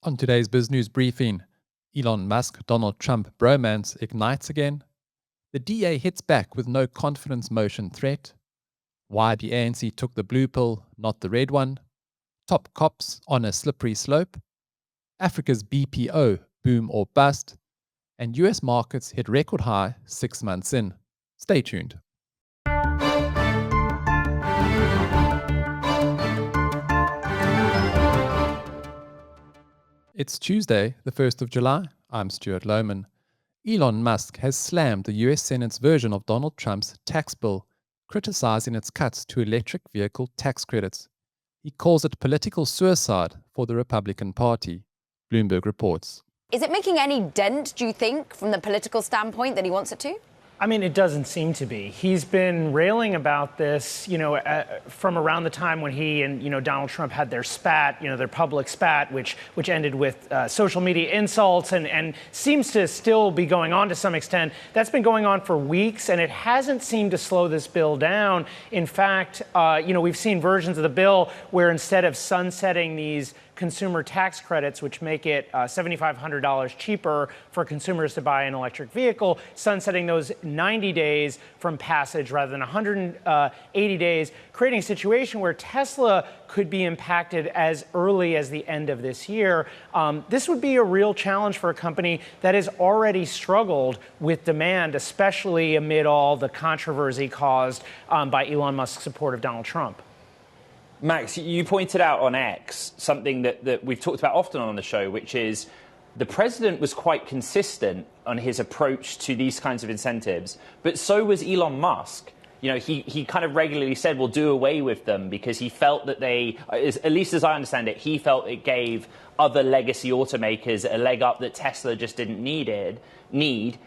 On today's BizNews Briefing, Elon Musk Donald Trump bromance ignites again. The DA hits back with no confidence motion threat. Why the ANC took the blue pill, not the red one. Top cops on a slippery slope. Africa's BPO boom or bust. And US markets hit record high 6 months in. Stay tuned. It's Tuesday, the 1st of July. I'm Stuart Lohman. Elon Musk has slammed the US Senate's version of Donald Trump's tax bill, criticizing its cuts to electric vehicle tax credits. He calls it political suicide for the Republican Party, Bloomberg reports. Is it making any dent, do you think, from the political standpoint that he wants it to? I mean, it doesn't seem to be. He's been railing about this, from around the time when he and, Donald Trump had their spat, their public spat, which ended with social media insults and seems to still be going on to some extent. That's been going on for weeks, and it hasn't seemed to slow this bill down. In fact, we've seen versions of the bill where instead of sunsetting these consumer tax credits, which make it $7,500 cheaper for consumers to buy an electric vehicle, sunsetting those 90 days from passage rather than 180 days, creating a situation where Tesla could be impacted as early as the end of this year. This would be a real challenge for a company that has already struggled with demand, especially amid all the controversy caused by Elon Musk's support of Donald Trump. Max, you pointed out on X something that we've talked about often on the show, which is the president was quite consistent on his approach to these kinds of incentives, but so was Elon Musk. He kind of regularly said, we'll do away with them because he felt that at least as I understand it, he felt it gave other legacy automakers a leg up that Tesla just didn't need,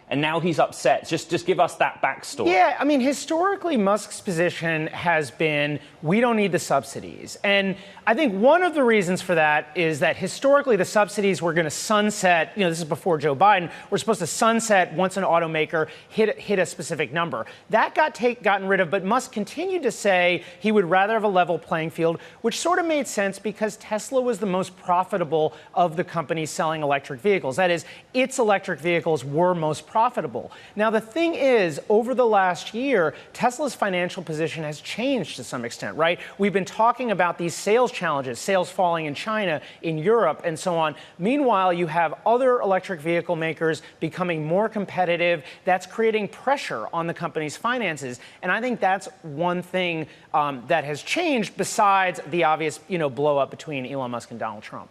and now he's upset. Just give us that backstory. Yeah, I mean, historically, Musk's position has been, we don't need the subsidies. And I think one of the reasons for that is that historically the subsidies were going to sunset, this is before Joe Biden, we're supposed to sunset once an automaker hit a specific number. That got gotten rid of, but Musk continued to say he would rather have a level playing field, which sort of made sense because Tesla was the most profitable of the companies selling electric vehicles. That is, its electric vehicles were most profitable. Now, the thing is, over the last year, Tesla's financial position has changed to some extent, right? We've been talking about these sales challenges, sales falling in China, in Europe, and so on. Meanwhile, you have other electric vehicle makers becoming more competitive. That's creating pressure on the company's finances. And I think that's one thing that has changed besides the obvious, blow up between Elon Musk and Donald Trump.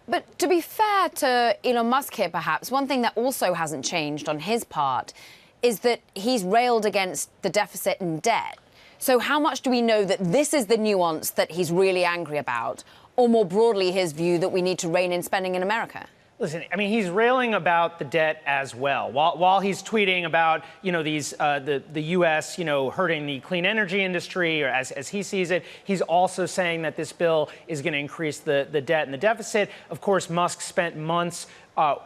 But to be fair to Elon Musk here, perhaps, one thing that also hasn't changed on his part is that he's railed against the deficit and debt. So how much do we know that this is the nuance that he's really angry about, or more broadly, his view that we need to rein in spending in America? Listen, I mean, he's railing about the debt as well. While he's tweeting about, the U.S., hurting the clean energy industry, or as he sees it, he's also saying that this bill is going to increase the debt and the deficit. Of course, Musk spent months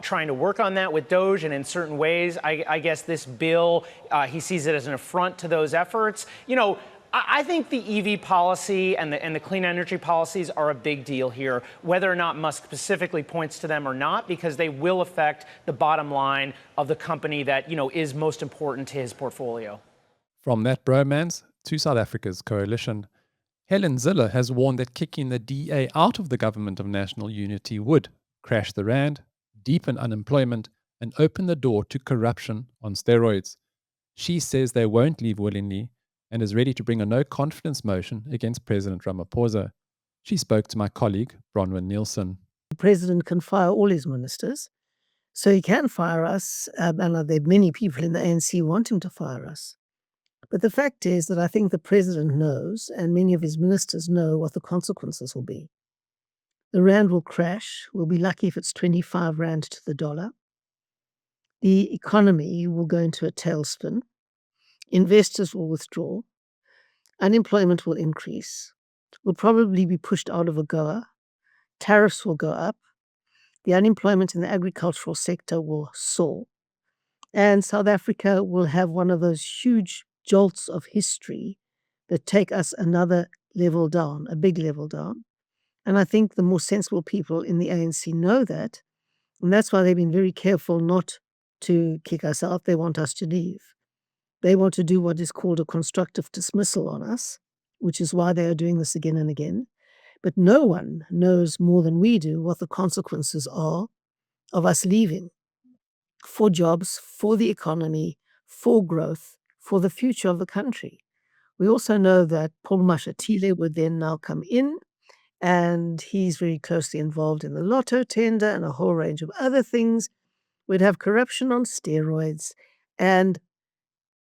trying to work on that with Doge, and in certain ways, I guess this bill, he sees it as an affront to those efforts. I think the EV policy and the clean energy policies are a big deal here, whether or not Musk specifically points to them or not, because they will affect the bottom line of the company that, is most important to his portfolio. From that bromance to South Africa's coalition, Helen Zille has warned that kicking the DA out of the government of national unity would crash the rand, deepen unemployment, and open the door to corruption on steroids. She says they won't leave willingly, and is ready to bring a no-confidence motion against President Ramaphosa. She spoke to my colleague, Bronwyn Nielsen. The president can fire all his ministers, so he can fire us, and there are many people in the ANC who want him to fire us. But the fact is that I think the president knows, and many of his ministers know, what the consequences will be. The rand will crash. We'll be lucky if it's 25 rand to the dollar. The economy will go into a tailspin. Investors will withdraw. Unemployment will increase. We'll probably be pushed out of AGOA. Tariffs will go up. The unemployment in the agricultural sector will soar. And South Africa will have one of those huge jolts of history that take us another level down, a big level down. And I think the more sensible people in the ANC know that. And that's why they've been very careful not to kick us out. They want us to leave. They want to do what is called a constructive dismissal on us, which is why they are doing this again and again. But no one knows more than we do what the consequences are of us leaving for jobs, for the economy, for growth, for the future of the country. We also know that Paul Mashatile would then now come in, and he's very closely involved in the lotto tender and a whole range of other things. We'd have corruption on steroids, and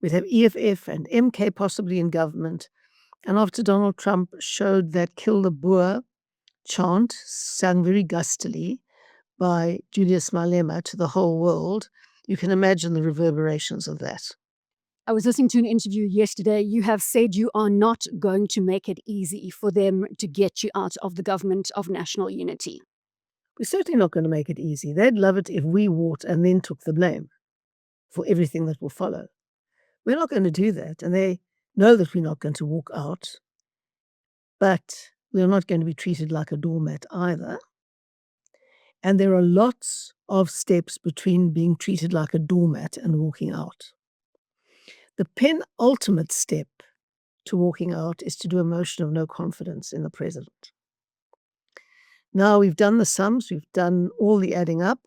we'd have EFF and MK possibly in government. And after Donald Trump showed that kill the Boer chant, sung very gustily by Julius Malema to the whole world, you can imagine the reverberations of that. I was listening to an interview yesterday. You have said you are not going to make it easy for them to get you out of the government of national unity. We're certainly not going to make it easy. They'd love it if we walked and then took the blame for everything that will follow. We're not going to do that, and they know that we're not going to walk out, but we're not going to be treated like a doormat either. And there are lots of steps between being treated like a doormat and walking out. The penultimate step to walking out is to do a motion of no confidence in the president. Now we've done the sums, we've done all the adding up,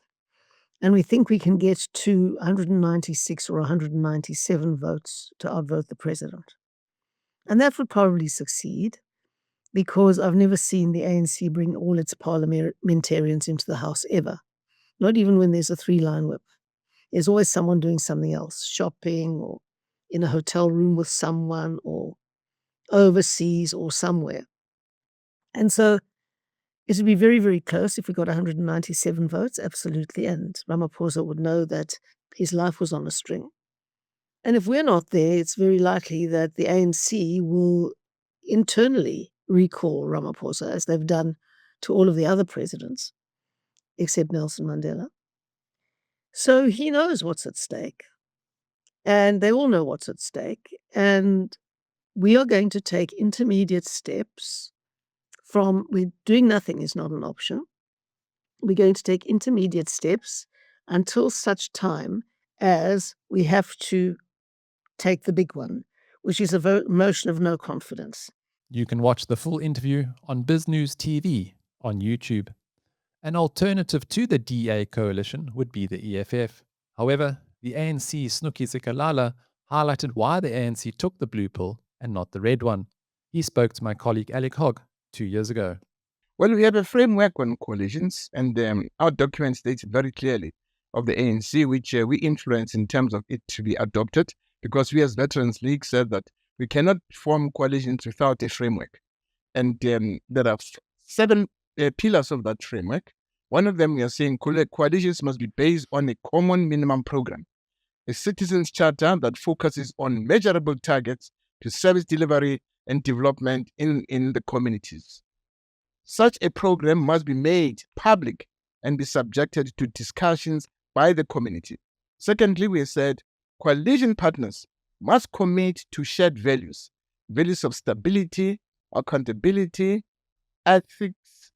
and we think we can get to 196 or 197 votes to outvote the president. And that would probably succeed, because I've never seen the ANC bring all its parliamentarians into the House ever, not even when there's a 3-line whip. There's always someone doing something else, shopping or in a hotel room with someone or overseas or somewhere. And so it would be very, very close if we got 197 votes, absolutely. And Ramaphosa would know that his life was on a string. And if we're not there, it's very likely that the ANC will internally recall Ramaphosa, as they've done to all of the other presidents, except Nelson Mandela. So he knows what's at stake. And they all know what's at stake. And we are going to take intermediate steps from doing nothing is not an option. We're going to take intermediate steps until such time as we have to take the big one, which is a motion of no confidence. You can watch the full interview on BizNews TV on YouTube. An alternative to the DA coalition would be the EFF. However, the ANC Snuki Zikalala highlighted why the ANC took the blue pill and not the red one. He spoke to my colleague Alec Hogg 2 years ago. Well, we have a framework on coalitions, and our document states very clearly of the ANC, which we influence in terms of it to be adopted, because we as Veterans League said that we cannot form coalitions without a framework. And there are 7 pillars of that framework. One of them, we are saying coalitions must be based on a common minimum program, a citizens' charter that focuses on measurable targets to service delivery and development in the communities. Such a program must be made public and be subjected to discussions by the community. Secondly, we said coalition partners must commit to shared values of stability, accountability, ethics,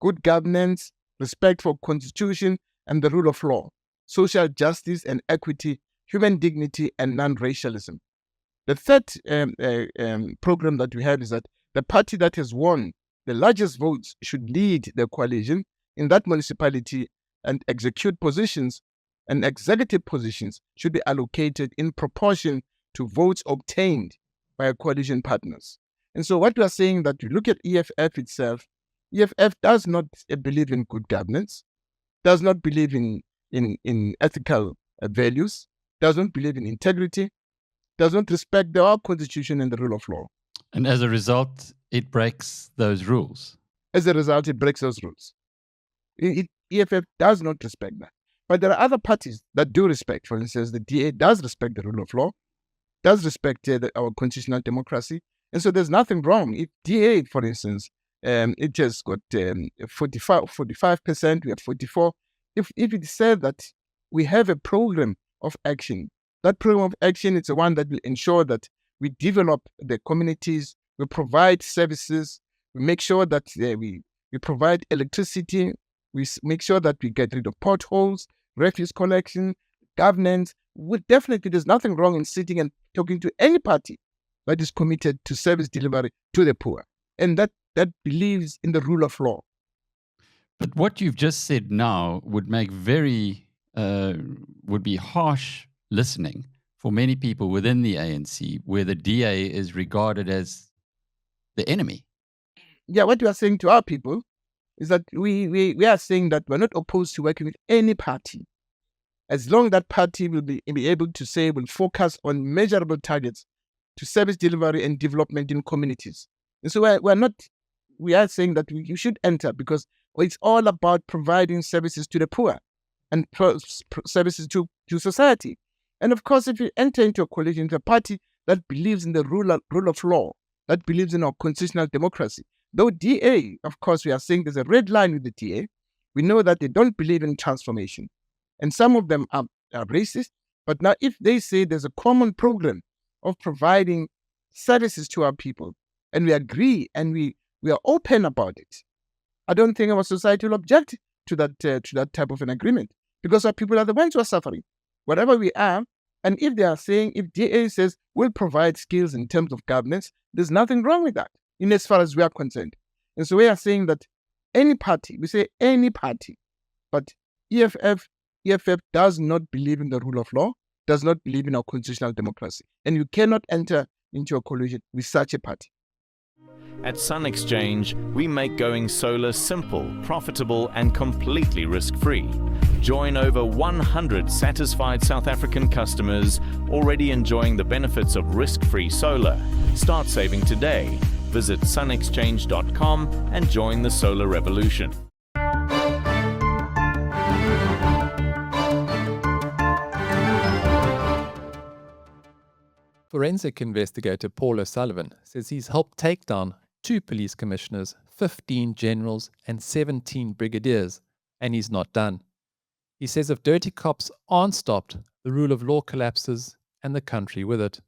good governance, respect for constitution and the rule of law, social justice and equity, human dignity and non-racialism. The third program that we have is that the party that has won the largest votes should lead the coalition in that municipality, and executive positions should be allocated in proportion to votes obtained by coalition partners. And so what we are saying, that you look at EFF itself, EFF does not believe in good governance, does not believe in ethical values, does not believe in integrity, does not respect our constitution and the rule of law. And as a result, it breaks those rules. As a result, it breaks those rules. EFF does not respect that. But there are other parties that do respect. For instance, the DA does respect the rule of law, does respect our constitutional democracy. And so there's nothing wrong. If DA, for instance, it just got 45%, we have 44%. If it said that we have a program of action, that program of action is the one that will ensure that we develop the communities, we provide services, We make sure that we provide electricity. We make sure that we get rid of potholes, refuse collection, governance. There's nothing wrong in sitting and talking to any party that is committed to service delivery to the poor, and that believes in the rule of law. But what you've just said now would make would be harsh listening for many people within the ANC, where the DA is regarded as the enemy. Yeah, what we are saying to our people is that we are saying that we're not opposed to working with any party, as long as that party will be able to say will focus on measurable targets to service delivery and development in communities. And so we are saying that you should enter, because it's all about providing services to the poor and services to society. And of course, if you enter into a coalition with a party that believes in the rule of law, that believes in our constitutional democracy, though DA, of course, we are saying there's a red line with the DA. We know that they don't believe in transformation. And some of them are racist. But now if they say there's a common program of providing services to our people, and we agree and we are open about it, I don't think our society will object to that type of an agreement, because our people are the ones who are suffering, wherever we are. And if they are saying, if DA says we'll provide skills in terms of governance, there's nothing wrong with that, in as far as we are concerned. And so we are saying that any party, we say any party, but EFF does not believe in the rule of law, does not believe in our constitutional democracy. And you cannot enter into a coalition with such a party. At Sun Exchange, we make going solar simple, profitable, and completely risk-free. Join over 100 satisfied South African customers already enjoying the benefits of risk-free solar. Start saving today. Visit sunexchange.com and join the solar revolution. Forensic investigator Paul O'Sullivan says he's helped take down 2 police commissioners, 15 generals, and 17 brigadiers, and he's not done. He says if dirty cops aren't stopped, the rule of law collapses and the country with it.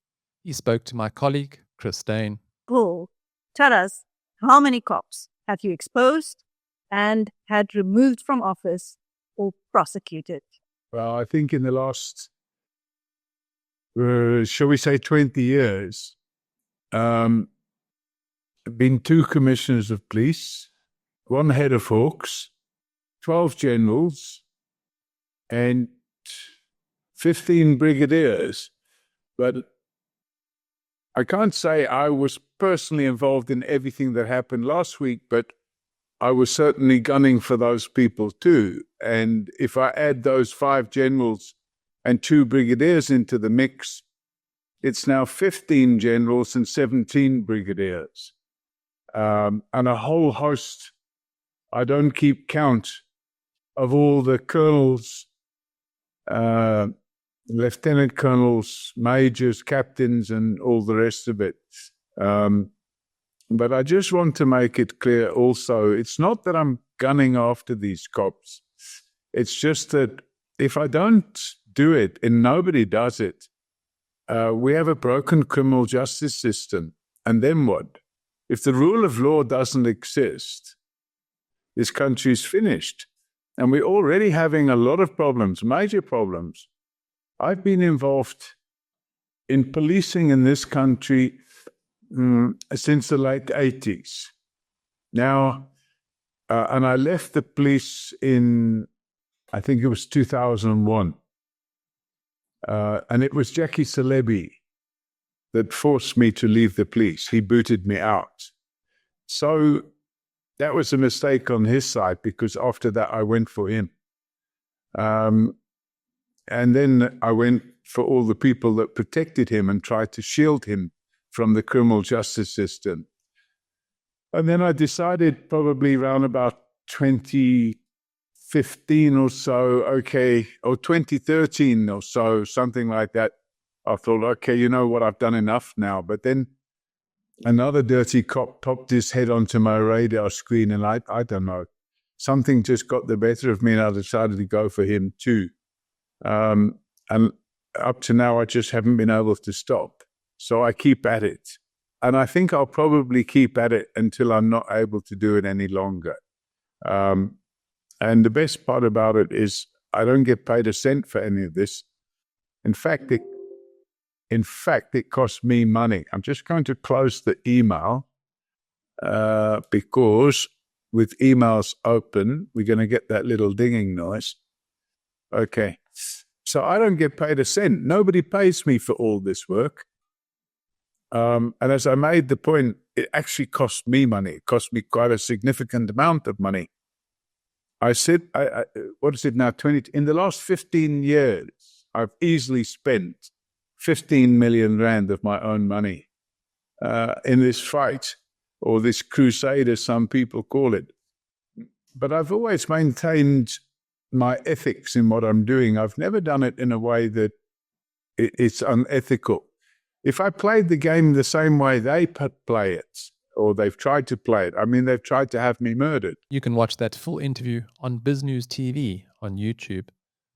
He spoke to my colleague, Chris Dane. Paul, tell us, how many cops have you exposed and had removed from office or prosecuted? Well, I think in the last, shall we say 20 years, been 2 commissioners of police, 1 head of Hawks, 12 generals, and 15 brigadiers. But I can't say I was personally involved in everything that happened last week, but I was certainly gunning for those people too. And if I add those 5 generals and 2 brigadiers into the mix, it's now 15 generals and 17 brigadiers. And a whole host, I don't keep count, of all the colonels, lieutenant colonels, majors, captains, and all the rest of it. But I just want to make it clear also, it's not that I'm gunning after these cops. It's just that if I don't do it, and nobody does it, we have a broken criminal justice system. And then what? If the rule of law doesn't exist, this country is finished. And we're already having a lot of problems, major problems. I've been involved in policing in this country since the late 80s. Now, and I left the police in, I think it was 2001. And it was Jackie Celebi that forced me to leave the police. He booted me out. So that was a mistake on his side, because after that I went for him. And then I went for all the people that protected him and tried to shield him from the criminal justice system. And then I decided probably around about 2015 or so, okay, or 2013 or so, something like that. I thought, okay, you know what, I've done enough now. But then another dirty cop popped his head onto my radar screen, and I don't know, something just got the better of me, and I decided to go for him too. And up to now, I just haven't been able to stop. So I keep at it. And I think I'll probably keep at it until I'm not able to do it any longer. And the best part about it is I don't get paid a cent for any of this. In fact, it costs me money. I'm just going to close the email because with emails open, we're going to get that little dinging noise. Okay. So I don't get paid a cent. Nobody pays me for all this work. And as I made the point, it actually cost me money. It cost me quite a significant amount of money. I said, what is it now? In the last 15 years, I've easily spent 15 million rand of my own money in this fight, or this crusade, as some people call it. But I've always maintained my ethics in what I'm doing. I've never done it in a way that it's unethical. If I played the game the same way they play it, or they've tried to play it, I mean, they've tried to have me murdered. You can watch that full interview on BizNews TV on YouTube.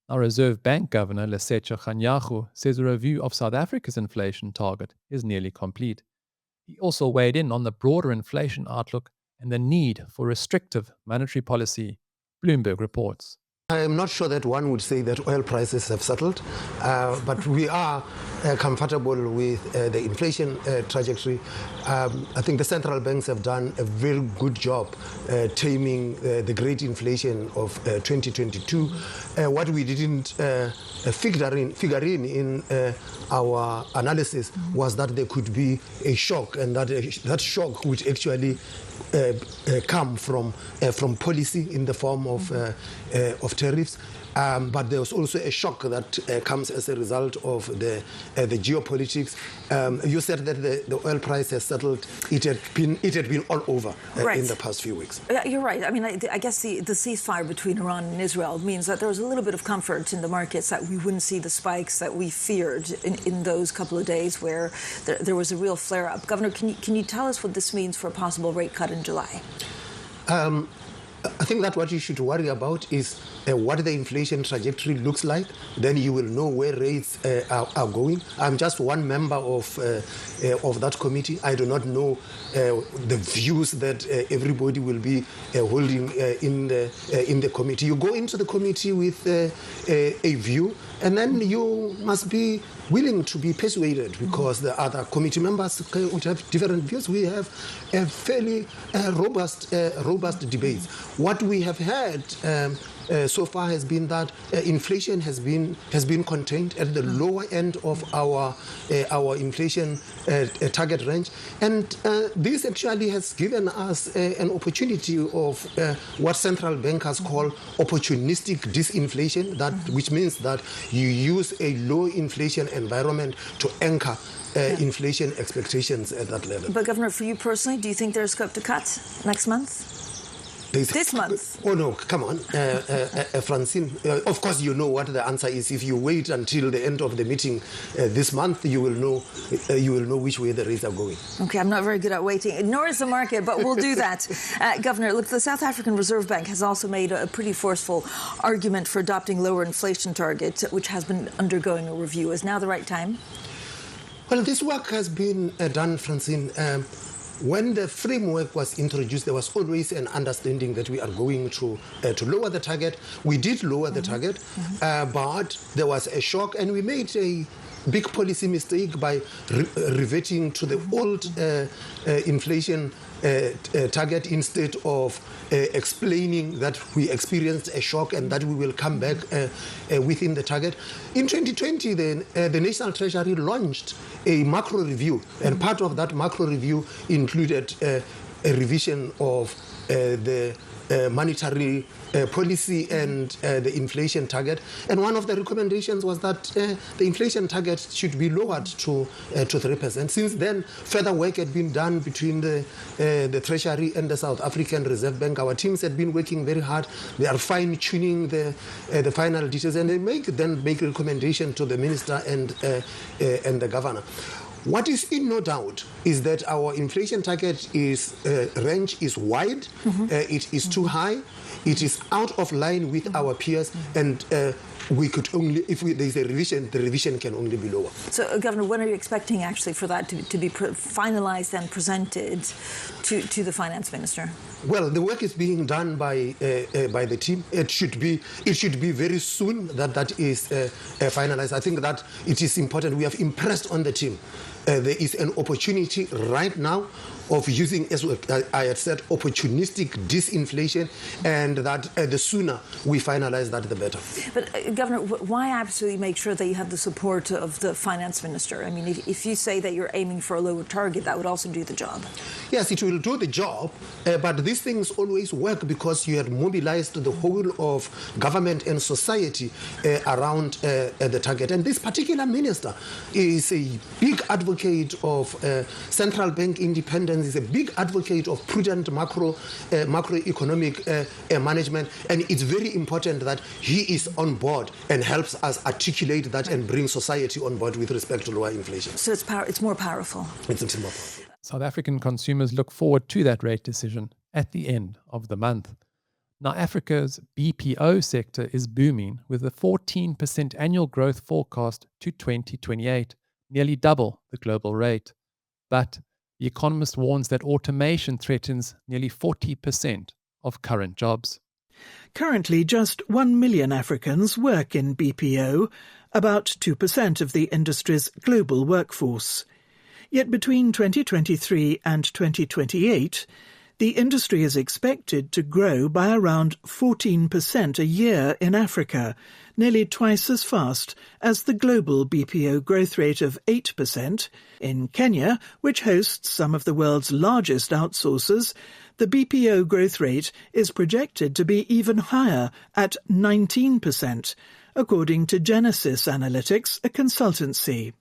Our Reserve Bank Governor, Kganyago, says a review of South Africa's inflation target is nearly complete. He also weighed in on the broader inflation outlook and the need for restrictive monetary policy. Bloomberg reports. I am not sure that one would say that oil prices have settled, but we are comfortable with the inflation trajectory. I think the central banks have done a very good job taming the great inflation of 2022. What we didn't figure in our analysis was that there could be a shock, and that shock would actually come from policy in the form of tariffs. But there was also a shock that comes as a result of the geopolitics. You said that the oil price has settled. It had been all over in the past few weeks. You're right. I mean, I guess the ceasefire between Iran and Israel means that there was a little bit of comfort in the markets that we wouldn't see the spikes that we feared in those couple of days where there was a real flare-up. Governor, can you tell us what this means for a possible rate cut in July? I think that what you should worry about is what the inflation trajectory looks like. Then you will know where rates are going. I'm just one member of that committee. I do not know the views that everybody will be holding in the committee. You go into the committee with a view, and then you must be willing to be persuaded, because the other committee members would have different views. We have a fairly robust debates. What we have had so far has been that inflation has been contained at the lower end of our inflation target range, and this actually has given us an opportunity of what central bankers call opportunistic disinflation, which means that you use a low inflation environment to anchor inflation expectations at that level. But Governor, for you personally, do you think there's scope to cut next month? This month? Oh no, come on, Francine. Of course, you know what the answer is. If you wait until the end of the meeting this month, you will know which way the rates are going. Okay, I'm not very good at waiting, nor is the market, but we'll do that. Governor, look, the South African Reserve Bank has also made a pretty forceful argument for adopting lower inflation targets, which has been undergoing a review. Is now the right time? Well, this work has been done, Francine. When the framework was introduced, there was always an understanding that we are going to lower the target. We did lower the target, but there was a shock, and we made a big policy mistake by reverting to the old inflation target instead of explaining that we experienced a shock and that we will come back within the target. In 2020, the National Treasury launched a macro review, and part of that macro review included a revision of the monetary policy and the inflation target. And one of the recommendations was that the inflation target should be lowered to 3%. Since then, further work had been done between the Treasury and the South African Reserve Bank. Our teams had been working very hard. They are fine-tuning the final details, and they then make recommendation to the minister and the governor. What is in no doubt is that our inflation target range is wide. It is too high. It is out of line with our peers, and we could only, if there's a revision, the revision can only be lower. So, Governor, when are you expecting actually for that to be finalized and presented to the finance minister? Well, the work is being done by the team. It should be very soon that is finalized. I think that it is important. We have impressed on the team. There is an opportunity right now of using, as I had said, opportunistic disinflation, and that the sooner we finalize that, the better. But, Governor, why absolutely make sure that you have the support of the finance minister? I mean, if you say that you're aiming for a lower target, that would also do the job. Yes, it will do the job, but these things always work because you have mobilized the whole of government and society around the target. And this particular minister is a big advocate of central bank independence, is a big advocate of prudent macroeconomic management, and it's very important that he is on board and helps us articulate that and bring society on board with respect to lower inflation. So it's more powerful. It's more powerful. South African consumers look forward to that rate decision at the end of the month. Now, Africa's BPO sector is booming with a 14% annual growth forecast to 2028, nearly double the global rate. But the Economist warns that automation threatens nearly 40% of current jobs. Currently, just 1 million Africans work in BPO, about 2% of the industry's global workforce. Yet between 2023 and 2028, the industry is expected to grow by around 14% a year in Africa, nearly twice as fast as the global BPO growth rate of 8%. In Kenya, which hosts some of the world's largest outsourcers, the BPO growth rate is projected to be even higher at 19%, according to Genesis Analytics, a consultancy.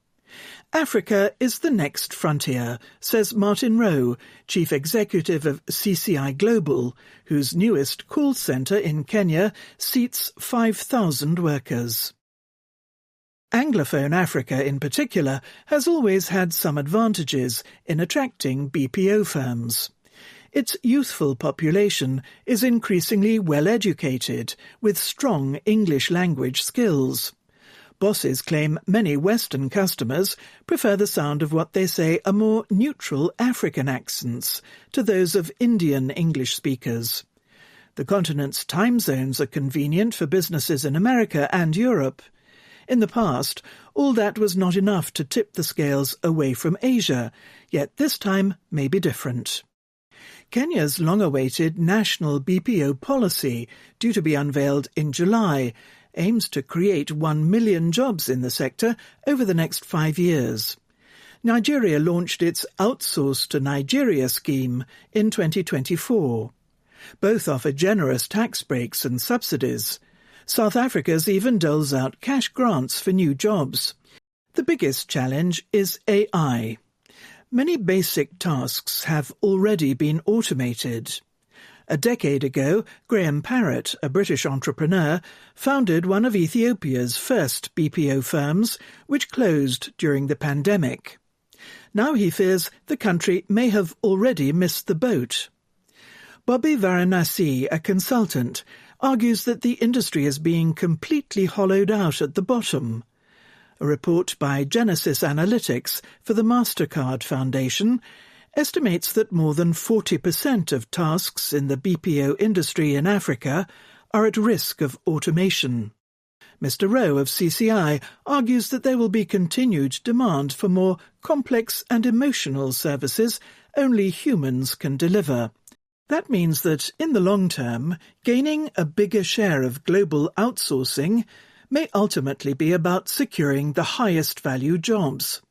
Africa is the next frontier, says Martin Rowe, chief executive of CCI Global, whose newest call centre in Kenya seats 5,000 workers. Anglophone Africa, in particular, has always had some advantages in attracting BPO firms. Its youthful population is increasingly well-educated, with strong English language skills. Bosses claim many Western customers prefer the sound of what they say are more neutral African accents to those of Indian English speakers. The continent's time zones are convenient for businesses in America and Europe. In the past, all that was not enough to tip the scales away from Asia, yet this time may be different. Kenya's long-awaited national BPO policy, due to be unveiled in July, aims to create 1 million jobs in the sector over the next 5 years. Nigeria launched its Outsource to Nigeria scheme in 2024. Both offer generous tax breaks and subsidies. South Africa's even doles out cash grants for new jobs. The biggest challenge is AI. Many basic tasks have already been automated. A decade ago, Graham Parrott, a British entrepreneur, founded one of Ethiopia's first BPO firms, which closed during the pandemic. Now he fears the country may have already missed the boat. Bobby Varanasi, a consultant, argues that the industry is being completely hollowed out at the bottom. A report by Genesis Analytics for the MasterCard Foundation estimates that more than 40% of tasks in the BPO industry in Africa are at risk of automation. Mr. Rowe of CCI argues that there will be continued demand for more complex and emotional services only humans can deliver. That means that, in the long term, gaining a bigger share of global outsourcing may ultimately be about securing the highest value jobs.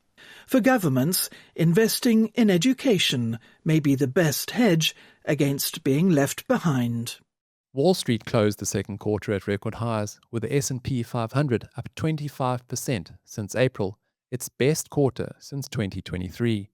For governments, investing in education may be the best hedge against being left behind. Wall Street closed the second quarter at record highs, with the S&P 500 up 25% since April, its best quarter since 2023.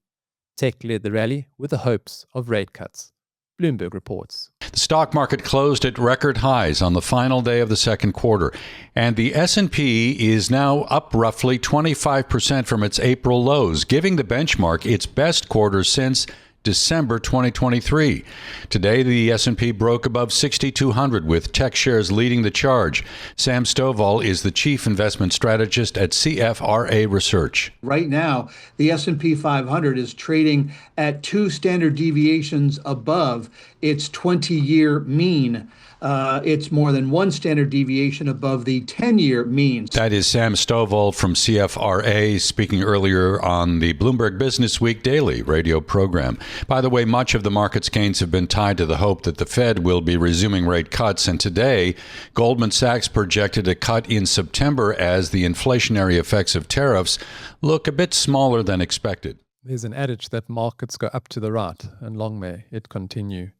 Tech led the rally with the hopes of rate cuts. Bloomberg reports. The stock market closed at record highs on the final day of the second quarter, and the S&P is now up roughly 25% from its April lows, giving the benchmark its best quarter since December 2023. Today, the S&P broke above 6,200 with tech shares leading the charge. Sam Stovall is the chief investment strategist at CFRA Research. Right now, the S&P 500 is trading at 2 standard deviations above its 20-year mean. It's more than 1 standard deviation above the 10-year mean. That is Sam Stovall from CFRA speaking earlier on the Bloomberg Business Week Daily radio program. By the way, much of the market's gains have been tied to the hope that the Fed will be resuming rate cuts. And today, Goldman Sachs projected a cut in September as the inflationary effects of tariffs look a bit smaller than expected. There's an adage that markets go up to the right, and long may it continue.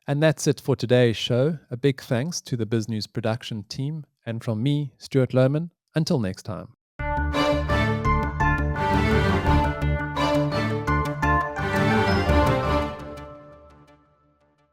And that's it for today's show. A big thanks to the BizNews production team, and from me, Stuart Lohman. Until next time.